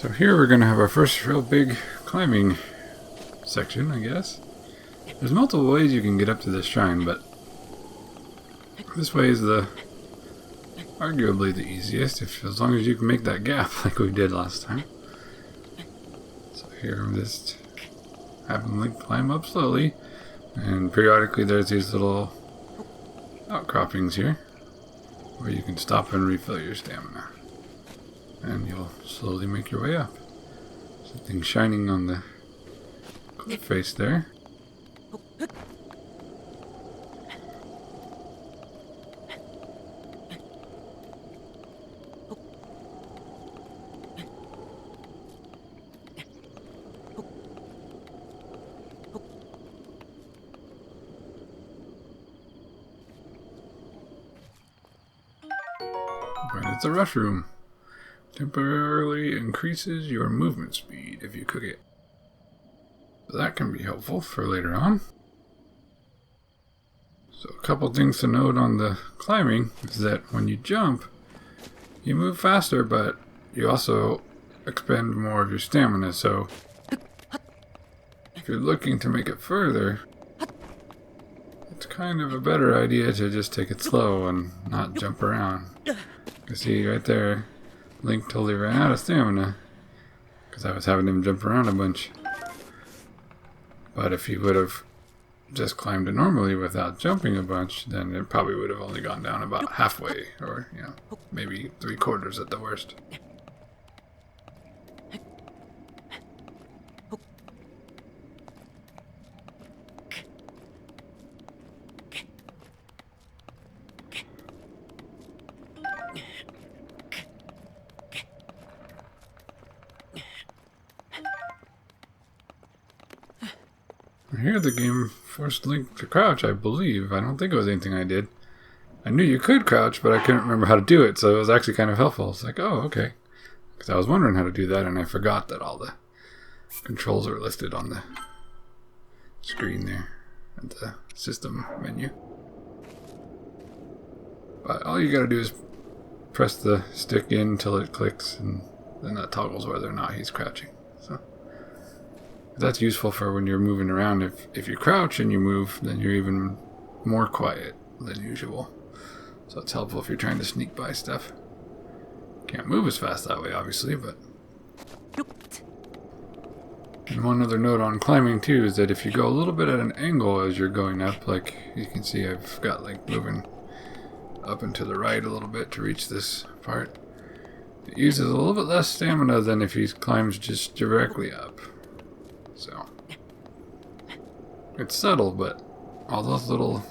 So here we're going to have our first real big climbing section, I guess. There's multiple ways you can get up to this shrine, but this way is arguably the easiest, as long as you can make that gap like we did last time. So here I'm just having Link climb up slowly, and periodically there's these little outcroppings here where you can stop and refill your stamina. And you'll slowly make your way up. Something shining on the cliff face there. But it's a rush room. Temporarily increases your movement speed if you cook it. So that can be helpful for later on. So a couple things to note on the climbing is that when you jump, you move faster, but you also expend more of your stamina. So if you're looking to make it further, it's kind of a better idea to just take it slow and not jump around. You see right there, Link totally ran out of stamina because I was having him jump around a bunch. But if he would have just climbed it normally without jumping a bunch, then it probably would have only gone down about halfway, or maybe 3/4 at the worst. Here the game forced Link to crouch, I believe. I don't think it was anything I did. I knew you could crouch, but I couldn't remember how to do it, so it was actually kind of helpful. It's like, oh, okay. Because I was wondering how to do that, and I forgot that all the controls are listed on the screen there at the system menu. But all you gotta do is press the stick in until it clicks, and then that toggles whether or not he's crouching. So that's useful for when you're moving around. If you crouch and you move, then you're even more quiet than usual. So it's helpful if you're trying to sneak by stuff. Can't move as fast that way, obviously, but... And one other note on climbing, too, is that if you go a little bit at an angle as you're going up, like you can see I've got like moving up and to the right a little bit to reach this part, it uses a little bit less stamina than if he climbs just directly up. So, it's subtle, but all those little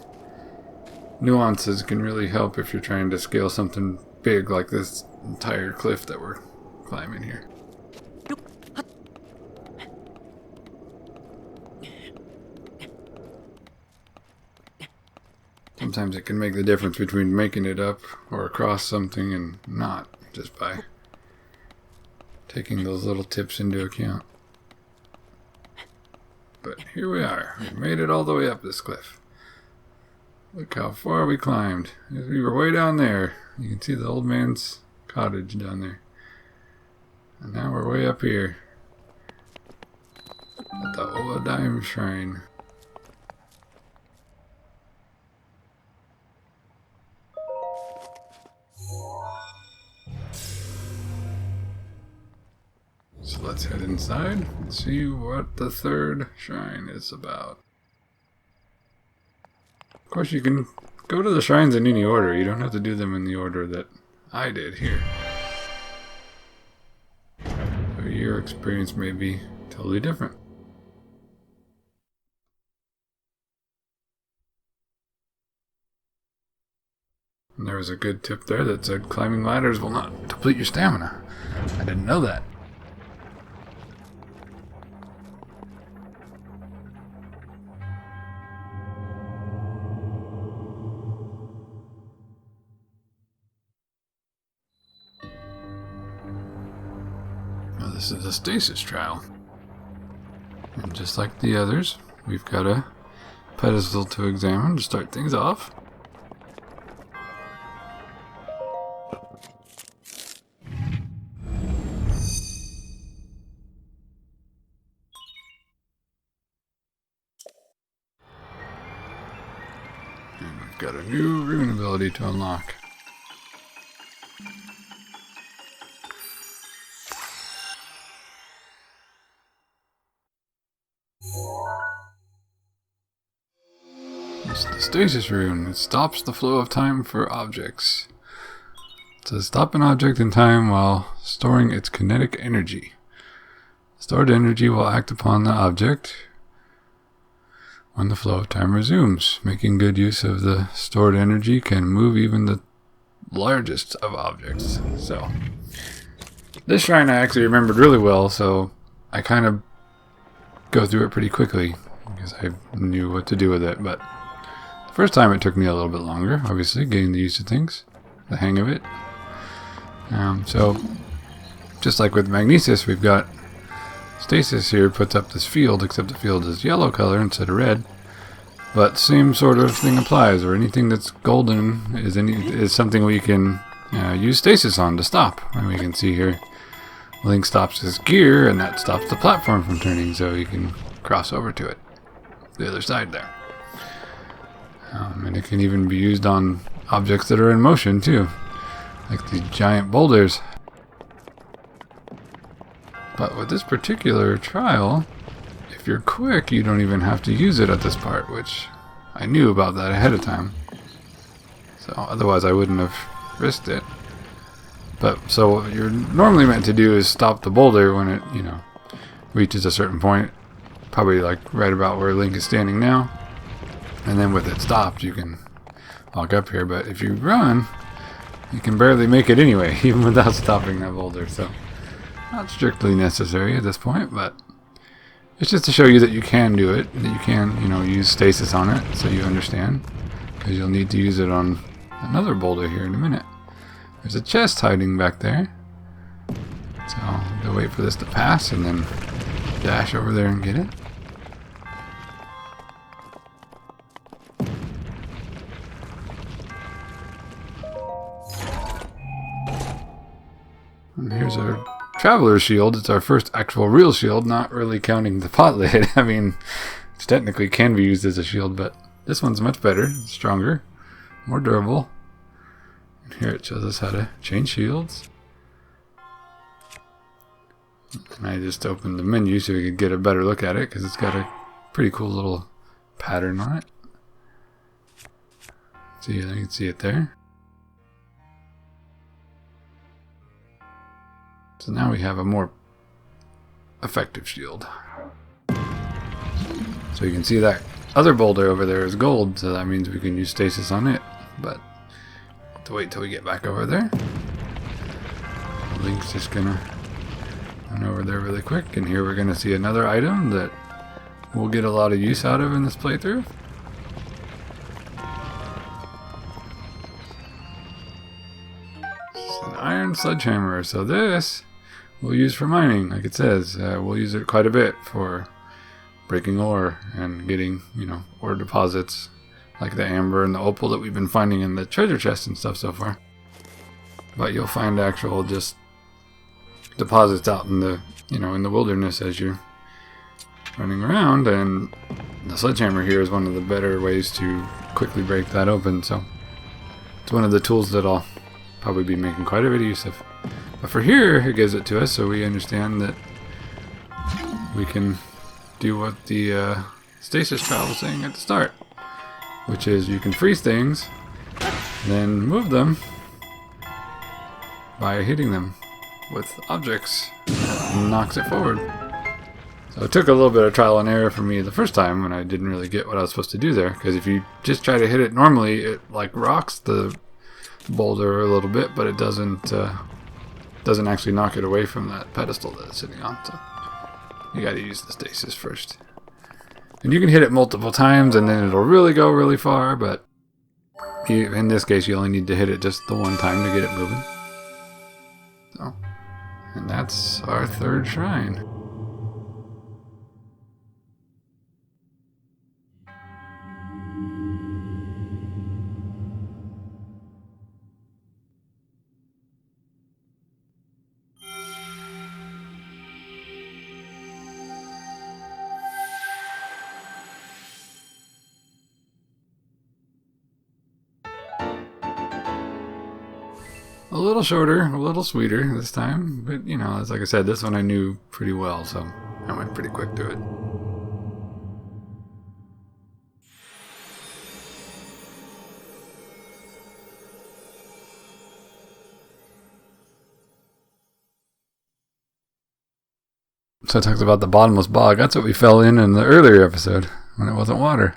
nuances can really help if you're trying to scale something big like this entire cliff that we're climbing here. Sometimes it can make the difference between making it up or across something and not, just by taking those little tips into account. But here we are. We made it all the way up this cliff. Look how far we climbed. We were way down there. You can see the old man's cottage down there. And now we're way up here at the Oladime Shrine. So let's head inside and see what the third shrine is about. Of course, you can go to the shrines in any order. You don't have to do them in the order that I did here. So your experience may be totally different. And there was a good tip there that said climbing ladders will not deplete your stamina. I didn't know that. This is a stasis trial. And just like the others, we've got a pedestal to examine to start things off. got a new rune ability to unlock. It's the stasis rune. It stops the flow of time for objects. It says stop an object in time while storing its kinetic energy. Stored energy will act upon the object when the flow of time resumes. Making good use of the stored energy can move even the largest of objects. So, this shrine I actually remembered really well, so I kind of go through it pretty quickly because I knew what to do with it. But the first time it took me a little bit longer, obviously, getting the use of things, the hang of it. So, just like with Magnesis, we've got Stasis here puts up this field, except the field is yellow color instead of red. But same sort of thing applies, or anything that's golden is something we can use stasis on to stop. And we can see here, Link stops his gear, and that stops the platform from turning, so he can cross over to it, the other side there. And it can even be used on objects that are in motion too, like these giant boulders. But with this particular trial, if you're quick, you don't even have to use it at this part, which I knew about that ahead of time. So otherwise I wouldn't have risked it. But so what you're normally meant to do is stop the boulder when it, reaches a certain point, probably like right about where Link is standing now. And then with it stopped, you can walk up here. But if you run, you can barely make it anyway, even without stopping that boulder. So not strictly necessary at this point, but it's just to show you that you can do it, that you can, use stasis on it, so you understand. Because you'll need to use it on another boulder here in a minute. There's a chest hiding back there. So I'm going to wait for this to pass and then dash over there and get it. And here's our Traveler's Shield. It's our first actual real shield, not really counting the pot lid. I mean, it technically can be used as a shield, but this one's much better, stronger, more durable. And here it shows us how to change shields. And I just opened the menu so we could get a better look at it, because it's got a pretty cool little pattern on it. See, you can see it there. So now we have a more effective shield. So you can see that other boulder over there is gold, so that means we can use stasis on it. But we'll have to wait till we get back over there. Link's just gonna run over there really quick, and here we're gonna see another item that we'll get a lot of use out of in this playthrough. It's an iron sledgehammer, so this we'll use for mining, like it says. We'll use it quite a bit for breaking ore and getting, ore deposits like the amber and the opal that we've been finding in the treasure chest and stuff so far. But you'll find actual just deposits out in the, in the wilderness as you're running around, and the sledgehammer here is one of the better ways to quickly break that open. So it's one of the tools that I'll probably be making quite a bit of use of. But for here, it gives it to us, so we understand that we can do what the stasis trial was saying at the start, which is you can freeze things, then move them by hitting them with objects. That knocks it forward. So it took a little bit of trial and error for me the first time when I didn't really get what I was supposed to do there, because if you just try to hit it normally, it like rocks the boulder a little bit, but it doesn't actually knock it away from that pedestal that it's sitting on. So you got to use the stasis first, and you can hit it multiple times and then it'll really go really far, but in this case you only need to hit it just the one time to get it moving. So, and that's our third shrine. A little shorter, a little sweeter this time. But, you know, as like I said, this one I knew pretty well, so I went pretty quick to it. So I talked about the bottomless bog. That's what we fell in the earlier episode when it wasn't water.